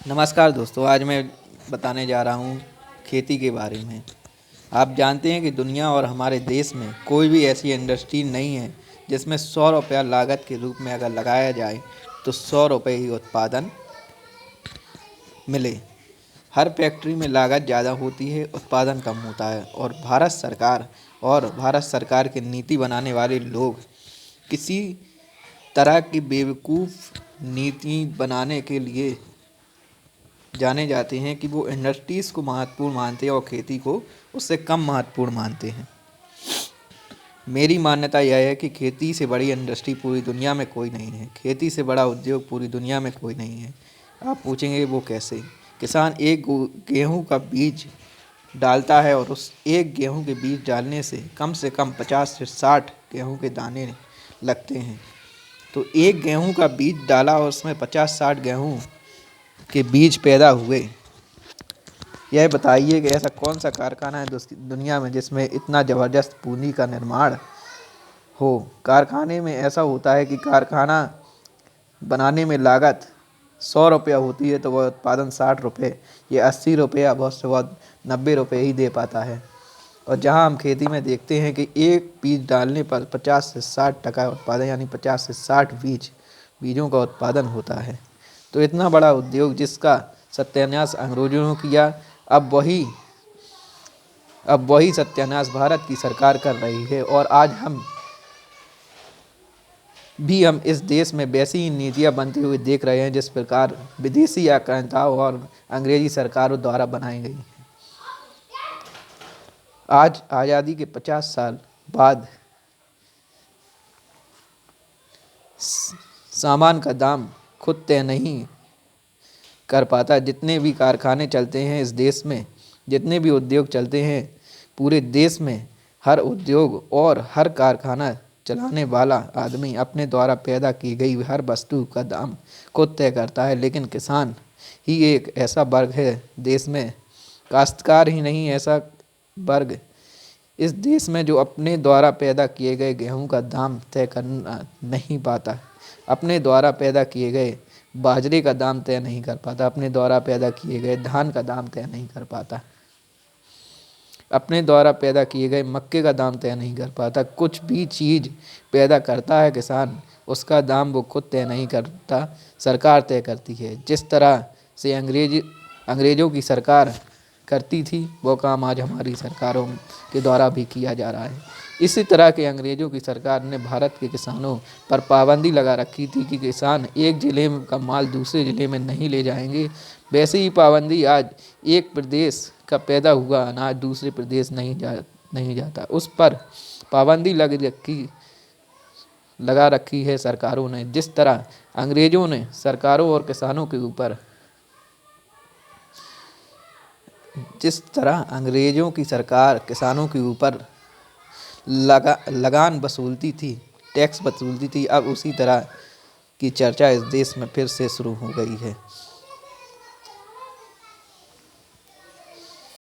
नमस्कार दोस्तों, आज मैं बताने जा रहा हूँ खेती के बारे में। आप जानते हैं कि दुनिया और हमारे देश में कोई भी ऐसी इंडस्ट्री नहीं है जिसमें 100 रुपया लागत के रूप में अगर लगाया जाए तो 100 रुपये ही उत्पादन मिले। हर फैक्ट्री में लागत ज़्यादा होती है, उत्पादन कम होता है। और भारत सरकार की नीति बनाने वाले लोग किसी तरह की बेवकूफ़ नीति बनाने के लिए जाने जाते हैं कि वो इंडस्ट्रीज़ को महत्वपूर्ण मानते हैं और खेती को उससे कम महत्वपूर्ण मानते हैं। मेरी मान्यता यह है कि खेती से बड़ी इंडस्ट्री पूरी दुनिया में कोई नहीं है। खेती से बड़ा उद्योग पूरी दुनिया में कोई नहीं है। आप पूछेंगे वो कैसे? किसान एक गेहूं का बीज डालता है और उस एक गेहूं के बीज डालने से कम 50 से 60 गेहूं के दाने लगते हैं। तो एक गेहूं का बीज डाला और उसमें 50-60 गेहूं के बीज पैदा हुए। यह बताइए कि ऐसा कौन सा कारखाना है दुनिया में जिसमें इतना ज़बरदस्त पूंजी का निर्माण हो। कारखाने में ऐसा होता है कि कारखाना बनाने में लागत 100 रुपया होती है तो वह उत्पादन 60 रुपये या 80 रुपये, बहुत से बहुत 90 रुपये ही दे पाता है। और जहां हम खेती में देखते हैं कि एक बीज डालने पर 50 से 60% उत्पादन, यानी 50 से 60 बीजों का उत्पादन होता है। तो इतना बड़ा उद्योग जिसका सत्यानाश अंग्रेजों ने किया, अब वही सत्यानाश भारत की सरकार कर रही है। और आज हम इस देश में वैसी ही नीतियाँ बनती हुई देख रहे हैं जिस प्रकार विदेशी आक्रांताओं और अंग्रेजी सरकारों द्वारा बनाई गई। आज आज़ादी के 50 साल बाद सामान का दाम खुद तय नहीं कर पाता। जितने भी कारखाने चलते हैं इस देश में, जितने भी उद्योग चलते हैं पूरे देश में, हर उद्योग और हर कारखाना चलाने वाला आदमी अपने द्वारा पैदा की गई हर वस्तु का दाम खुद तय करता है। लेकिन किसान ही एक ऐसा वर्ग है देश में, काश्तकार ही नहीं ऐसा वर्ग इस देश में जो अपने द्वारा पैदा किए गए गेहूं का दाम तय करना नहीं पाता, अपने द्वारा पैदा किए गए बाजरे का दाम तय नहीं कर पाता, अपने द्वारा पैदा किए गए धान का दाम तय नहीं कर पाता, अपने द्वारा पैदा किए गए मक्के का दाम तय नहीं कर पाता। कुछ भी चीज़ पैदा करता है किसान, उसका दाम वो खुद तय नहीं करता, सरकार तय करती है। जिस तरह से अंग्रेज़ों की सरकार करती थी वो काम आज हमारी सरकारों के द्वारा भी किया जा रहा है। इसी तरह के अंग्रेज़ों की सरकार ने भारत के किसानों पर पाबंदी लगा रखी थी कि किसान एक ज़िले का माल दूसरे ज़िले में नहीं ले जाएंगे। वैसे ही पाबंदी आज एक प्रदेश का पैदा हुआ अनाज दूसरे प्रदेश नहीं जाता, उस पर पाबंदी लगा रखी है सरकारों ने। जिस तरह अंग्रेज़ों ने सरकारों और किसानों के ऊपर अंग्रेज़ों की सरकार किसानों के ऊपर लगान वसूलती थी, टैक्स वसूलती थी, अब उसी तरह की चर्चा इस देश में फिर से शुरू हो गई है।